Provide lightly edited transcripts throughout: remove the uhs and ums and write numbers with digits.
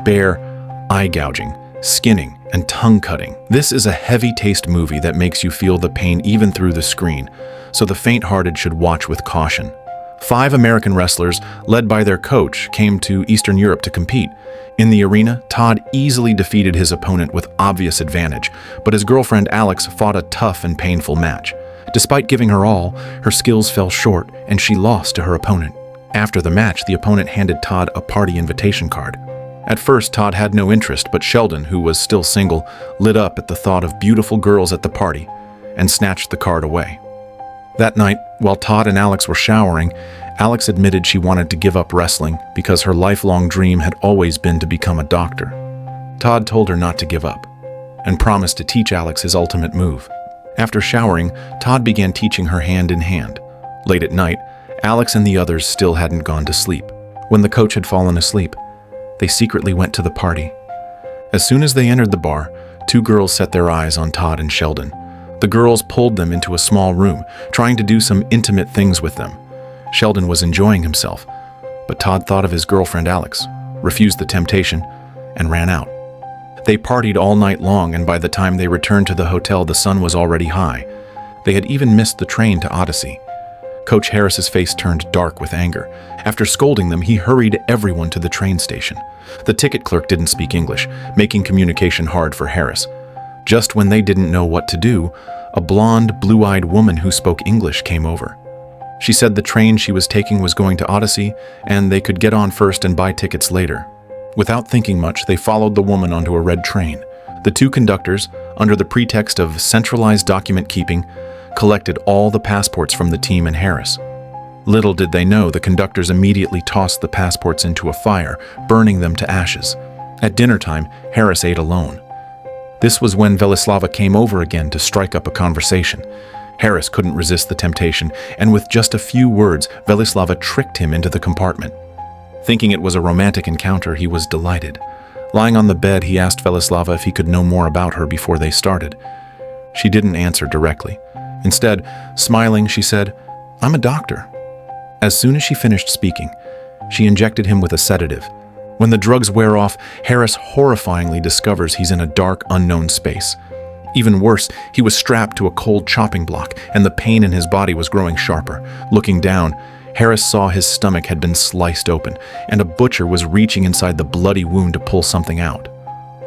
bare eye gouging, skinning, and tongue cutting. This is a heavy-taste movie that makes you feel the pain even through the screen, so the faint-hearted should watch with caution. 5 American wrestlers, led by their coach, came to Eastern Europe to compete. In the arena, Todd easily defeated his opponent with obvious advantage, but his girlfriend Alex fought a tough and painful match. Despite giving her all, her skills fell short and she lost to her opponent. After the match, the opponent handed Todd a party invitation card. At first, Todd had no interest, but Sheldon, who was still single, lit up at the thought of beautiful girls at the party and snatched the card away. That night, while Todd and Alex were showering, Alex admitted she wanted to give up wrestling because her lifelong dream had always been to become a doctor. Todd told her not to give up and promised to teach Alex his ultimate move. After showering, Todd began teaching her hand in hand. Late at night, Alex and the others still hadn't gone to sleep. When the coach had fallen asleep, they secretly went to the party. As soon as they entered the bar, 2 girls set their eyes on Todd and Sheldon. The girls pulled them into a small room, trying to do some intimate things with them. Sheldon was enjoying himself, but Todd thought of his girlfriend Alex, refused the temptation, and ran out. They partied all night long, and by the time they returned to the hotel, the sun was already high. They had even missed the train to Odyssey. Coach Harris's face turned dark with anger. After scolding them, he hurried everyone to the train station. The ticket clerk didn't speak English, making communication hard for Harris. Just when they didn't know what to do, a blonde, blue-eyed woman who spoke English came over. She said the train she was taking was going to Odyssey, and they could get on first and buy tickets later. Without thinking much, they followed the woman onto a red train. The 2 conductors, under the pretext of centralized document keeping, collected all the passports from the team and Harris. Little did they know, the conductors immediately tossed the passports into a fire, burning them to ashes. At dinner time, Harris ate alone. This was when Velislava came over again to strike up a conversation. Harris couldn't resist the temptation, and with just a few words, Velislava tricked him into the compartment. Thinking it was a romantic encounter, he was delighted. Lying on the bed, he asked Velislava if he could know more about her before they started. She didn't answer directly. Instead, smiling, she said, "I'm a doctor." As soon as she finished speaking, she injected him with a sedative. When the drugs wear off, Harris horrifyingly discovers he's in a dark, unknown space. Even worse, he was strapped to a cold chopping block, and the pain in his body was growing sharper. Looking down, Harris saw his stomach had been sliced open, and a butcher was reaching inside the bloody wound to pull something out.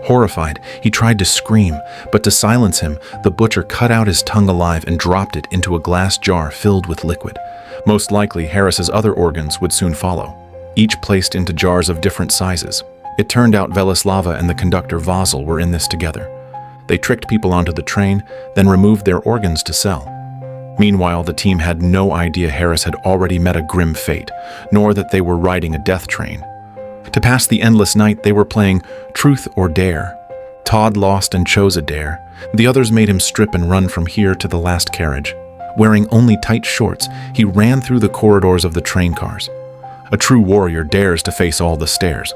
Horrified, he tried to scream, but to silence him, the butcher cut out his tongue alive and dropped it into a glass jar filled with liquid. Most likely, Harris's other organs would soon follow, each placed into jars of different sizes. It turned out Velislava and the conductor Vasil were in this together. They tricked people onto the train, then removed their organs to sell. Meanwhile, the team had no idea Harris had already met a grim fate, nor that they were riding a death train. To pass the endless night, they were playing Truth or Dare. Todd lost and chose a dare. The others made him strip and run from here to the last carriage. Wearing only tight shorts, he ran through the corridors of the train cars. A true warrior dares to face all the stairs.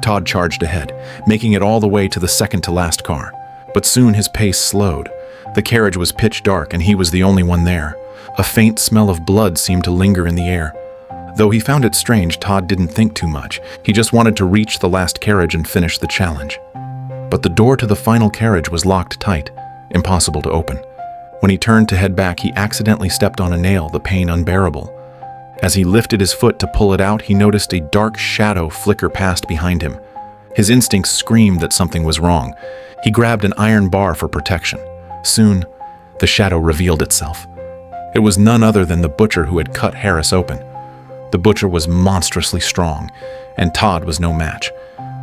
Todd charged ahead, making it all the way to the second-to-last car. But soon his pace slowed. The carriage was pitch dark and he was the only one there. A faint smell of blood seemed to linger in the air. Though he found it strange, Todd didn't think too much. He just wanted to reach the last carriage and finish the challenge. But the door to the final carriage was locked tight, impossible to open. When he turned to head back, he accidentally stepped on a nail, the pain unbearable. As he lifted his foot to pull it out, he noticed a dark shadow flicker past behind him. His instincts screamed that something was wrong. He grabbed an iron bar for protection. Soon, the shadow revealed itself. It was none other than the butcher who had cut Harris open. The butcher was monstrously strong, and Todd was no match.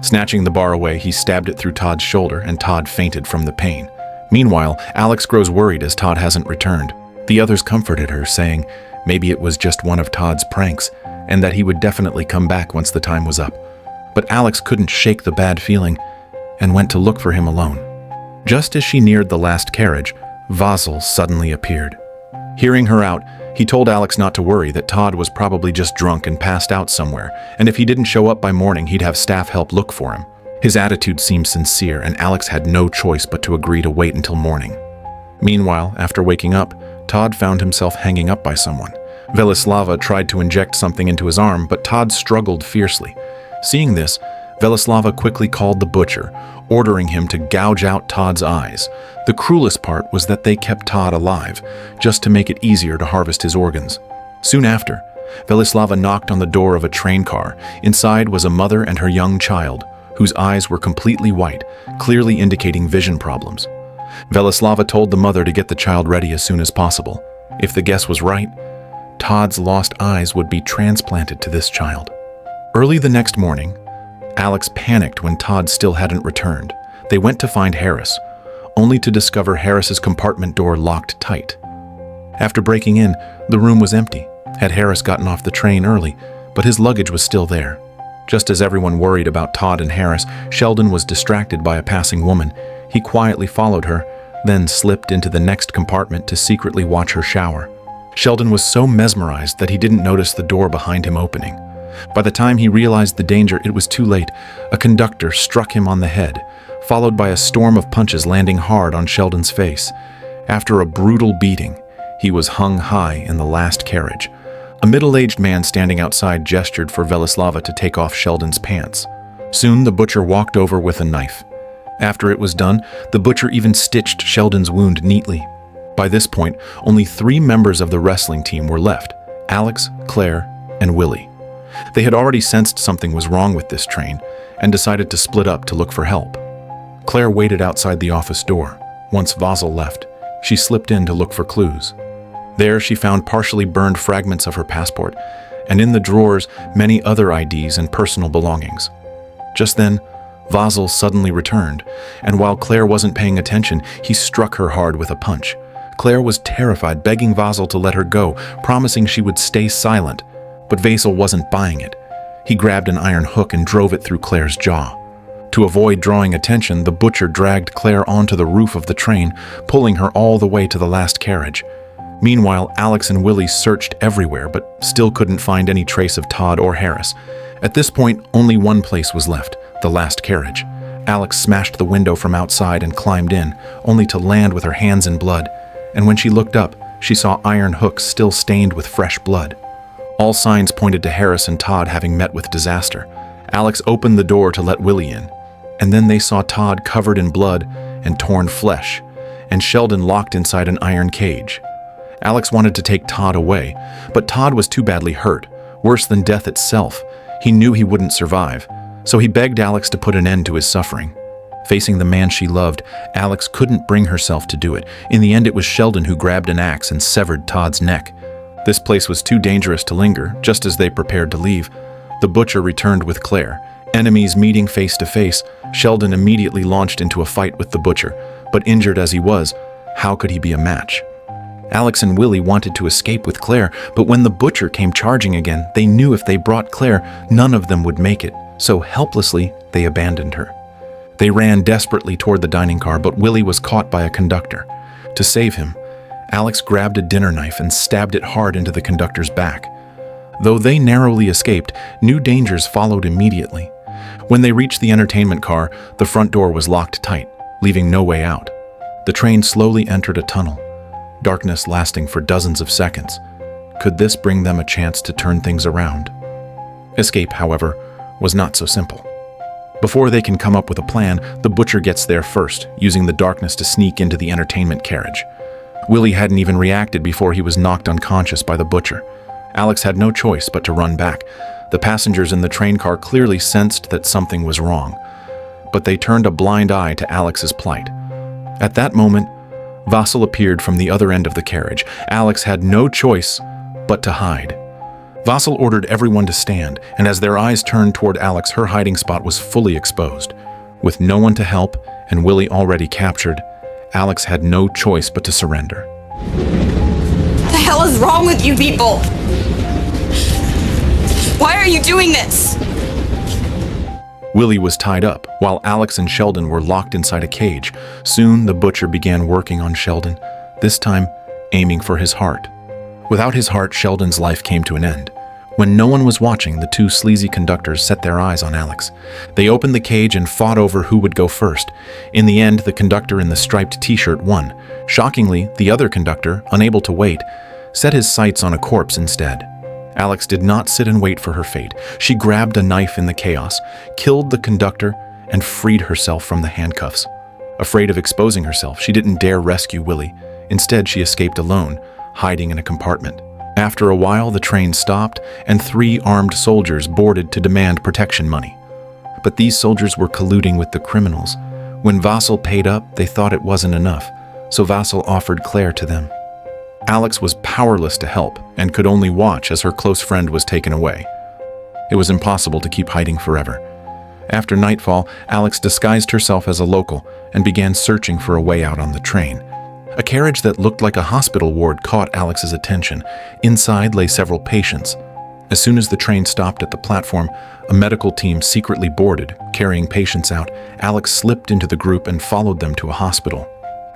Snatching the bar away, he stabbed it through Todd's shoulder, and Todd fainted from the pain. Meanwhile, Alex grows worried as Todd hasn't returned. The others comforted her, saying maybe it was just one of Todd's pranks, and that he would definitely come back once the time was up. But Alex couldn't shake the bad feeling, and went to look for him alone. Just as she neared the last carriage, Vasil suddenly appeared. Hearing her out, he told Alex not to worry, that Todd was probably just drunk and passed out somewhere, and if he didn't show up by morning, he'd have staff help look for him. His attitude seemed sincere, and Alex had no choice but to agree to wait until morning. Meanwhile, after waking up, Todd found himself hanging up by someone. Velislava tried to inject something into his arm, but Todd struggled fiercely. Seeing this, Velislava quickly called the butcher, ordering him to gouge out Todd's eyes. The cruelest part was that they kept Todd alive, just to make it easier to harvest his organs. Soon after, Velislava knocked on the door of a train car. Inside was a mother and her young child, whose eyes were completely white, clearly indicating vision problems. Velislava told the mother to get the child ready as soon as possible. If the guess was right, Todd's lost eyes would be transplanted to this child. Early the next morning, Alex panicked when Todd still hadn't returned. They went to find Harris, only to discover Harris's compartment door locked tight. After breaking in, the room was empty. Had Harris gotten off the train early, but his luggage was still there. Just as everyone worried about Todd and Harris, Sheldon was distracted by a passing woman. He quietly followed her, then slipped into the next compartment to secretly watch her shower. Sheldon was so mesmerized that he didn't notice the door behind him opening. By the time he realized the danger, it was too late. A conductor struck him on the head, followed by a storm of punches landing hard on Sheldon's face. After a brutal beating, he was hung high in the last carriage. A middle-aged man standing outside gestured for Velislava to take off Sheldon's pants. Soon the butcher walked over with a knife. After it was done, the butcher even stitched Sheldon's wound neatly. By this point, only 3 members of the wrestling team were left: Alex, Claire, and Willie. They had already sensed something was wrong with this train and decided to split up to look for help. Claire waited outside the office door. Once Vasil left, she slipped in to look for clues. There she found partially burned fragments of her passport, and in the drawers, many other IDs and personal belongings. Just then, Vasil suddenly returned, and while Claire wasn't paying attention, he struck her hard with a punch. Claire was terrified, begging Vasil to let her go, promising she would stay silent. But Vasil wasn't buying it. He grabbed an iron hook and drove it through Claire's jaw. To avoid drawing attention, the butcher dragged Claire onto the roof of the train, pulling her all the way to the last carriage. Meanwhile, Alex and Willie searched everywhere, but still couldn't find any trace of Todd or Harris. At this point, only one place was left: the last carriage. Alex smashed the window from outside and climbed in, only to land with her hands in blood. And when she looked up, she saw iron hooks still stained with fresh blood. All signs pointed to Harris and Todd having met with disaster. Alex opened the door to let Willie in, and then they saw Todd covered in blood and torn flesh, and Sheldon locked inside an iron cage. Alex wanted to take Todd away, but Todd was too badly hurt, worse than death itself. He knew he wouldn't survive, so he begged Alex to put an end to his suffering. Facing the man she loved, Alex couldn't bring herself to do it. In the end, it was Sheldon who grabbed an axe and severed Todd's neck. This place was too dangerous to linger. Just as they prepared to leave, the butcher returned with Claire. Enemies meeting face to face, Sheldon immediately launched into a fight with the butcher, but injured as he was, how could he be a match? Alex and Willie wanted to escape with Claire, but when the butcher came charging again, they knew if they brought Claire, none of them would make it, so helplessly, they abandoned her. They ran desperately toward the dining car, but Willie was caught by a conductor. To save him, Alex grabbed a dinner knife and stabbed it hard into the conductor's back. Though they narrowly escaped, new dangers followed immediately. When they reached the entertainment car, the front door was locked tight, leaving no way out. The train slowly entered a tunnel, darkness lasting for dozens of seconds. Could this bring them a chance to turn things around? Escape, however, was not so simple. Before they can come up with a plan, the butcher gets there first, using the darkness to sneak into the entertainment carriage. Willie hadn't even reacted before he was knocked unconscious by the butcher. Alex had no choice but to run back. The passengers in the train car clearly sensed that something was wrong, but they turned a blind eye to Alex's plight. At that moment, Vasil appeared from the other end of the carriage. Alex had no choice but to hide. Vasil ordered everyone to stand, and as their eyes turned toward Alex, her hiding spot was fully exposed. With no one to help and Willie already captured, Alex had no choice but to surrender. What the hell is wrong with you people? Why are you doing this? Willie was tied up, while Alex and Sheldon were locked inside a cage. Soon, the butcher began working on Sheldon, this time aiming for his heart. Without his heart, Sheldon's life came to an end. When no one was watching, the 2 sleazy conductors set their eyes on Alex. They opened the cage and fought over who would go first. In the end, the conductor in the striped t-shirt won. Shockingly, the other conductor, unable to wait, set his sights on a corpse instead. Alex did not sit and wait for her fate. She grabbed a knife in the chaos, killed the conductor, and freed herself from the handcuffs. Afraid of exposing herself, she didn't dare rescue Willie. Instead, she escaped alone, hiding in a compartment. After a while, the train stopped, and 3 armed soldiers boarded to demand protection money. But these soldiers were colluding with the criminals. When Vasil paid up, they thought it wasn't enough, so Vasil offered Claire to them. Alex was powerless to help and could only watch as her close friend was taken away. It was impossible to keep hiding forever. After nightfall, Alex disguised herself as a local and began searching for a way out on the train. A carriage that looked like a hospital ward caught Alex's attention. Inside lay several patients. As soon as the train stopped at the platform, a medical team secretly boarded, carrying patients out. Alex slipped into the group and followed them to a hospital.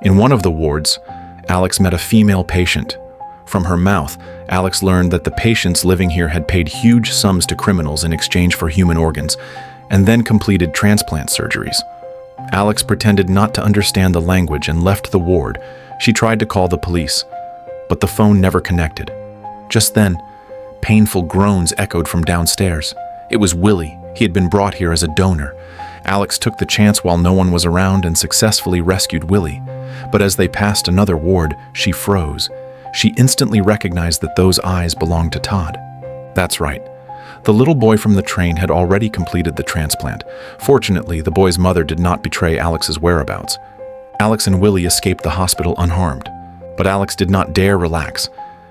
In one of the wards, Alex met a female patient. From her mouth, Alex learned that the patients living here had paid huge sums to criminals in exchange for human organs, and then completed transplant surgeries. Alex pretended not to understand the language and left the ward. She tried to call the police, but the phone never connected. Just then, painful groans echoed from downstairs. It was Willie. He had been brought here as a donor. Alex took the chance while no one was around and successfully rescued Willie. But as they passed another ward, she froze. She instantly recognized that those eyes belonged to Todd. That's right. The little boy from the train had already completed the transplant. Fortunately, the boy's mother did not betray Alex's whereabouts. Alex and Willie escaped the hospital unharmed. But Alex did not dare relax,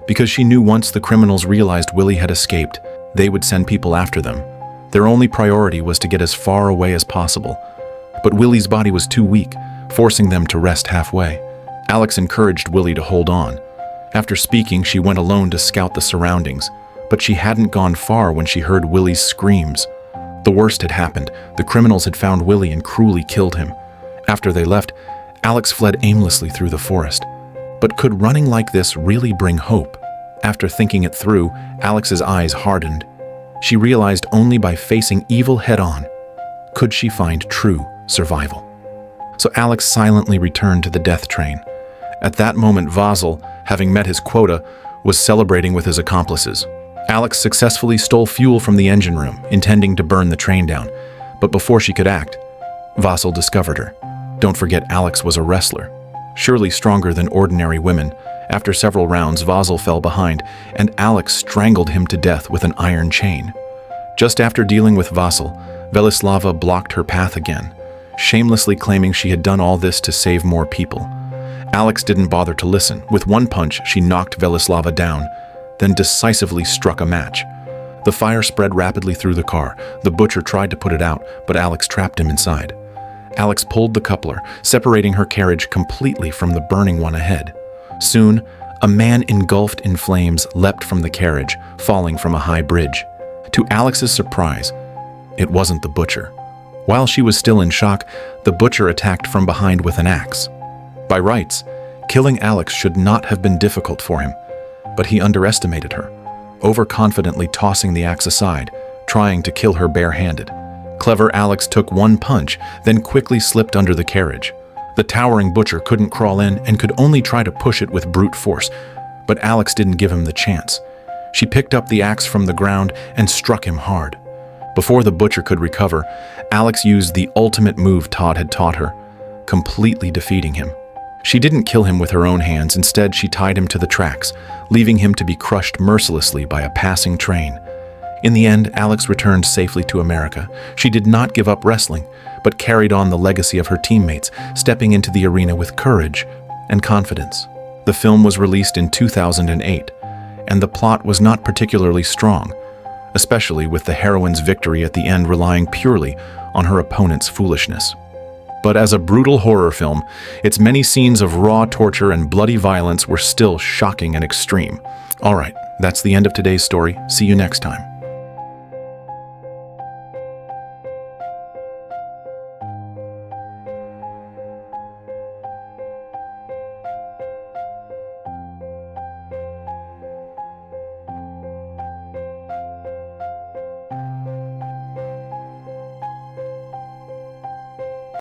because she knew once the criminals realized Willie had escaped, they would send people after them. Their only priority was to get as far away as possible. But Willie's body was too weak, forcing them to rest halfway. Alex encouraged Willie to hold on. After speaking, she went alone to scout the surroundings, but she hadn't gone far when she heard Willie's screams. The worst had happened. The criminals had found Willie and cruelly killed him. After they left, Alex fled aimlessly through the forest. But could running like this really bring hope? After thinking it through, Alex's eyes hardened. She realized only by facing evil head-on could she find true survival. So Alex silently returned to the death train. At that moment, Vasil, having met his quota, was celebrating with his accomplices. Alex successfully stole fuel from the engine room, intending to burn the train down. But before she could act, Vasil discovered her. Don't forget, Alex was a wrestler, surely stronger than ordinary women. After several rounds, Vasil fell behind, and Alex strangled him to death with an iron chain. Just after dealing with Vasil, Velislava blocked her path again, shamelessly claiming she had done all this to save more people. Alex didn't bother to listen. With one punch, she knocked Velislava down, then decisively struck a match. The fire spread rapidly through the car. The butcher tried to put it out, but Alex trapped him inside. Alex pulled the coupler, separating her carriage completely from the burning one ahead. Soon, a man engulfed in flames leapt from the carriage, falling from a high bridge. To Alex's surprise, it wasn't the butcher. While she was still in shock, the butcher attacked from behind with an axe. By rights, killing Alex should not have been difficult for him, but he underestimated her, overconfidently tossing the axe aside, trying to kill her barehanded. Clever Alex took one punch, then quickly slipped under the carriage. The towering butcher couldn't crawl in and could only try to push it with brute force, but Alex didn't give him the chance. She picked up the axe from the ground and struck him hard. Before the butcher could recover, Alex used the ultimate move Todd had taught her, completely defeating him. She didn't kill him with her own hands. Instead, she tied him to the tracks, leaving him to be crushed mercilessly by a passing train. In the end, Alex returned safely to America. She did not give up wrestling, but carried on the legacy of her teammates, stepping into the arena with courage and confidence. The film was released in 2008, and the plot was not particularly strong, especially with the heroine's victory at the end relying purely on her opponent's foolishness. But as a brutal horror film, its many scenes of raw torture and bloody violence were still shocking and extreme. All right, that's the end of today's story. See you next time.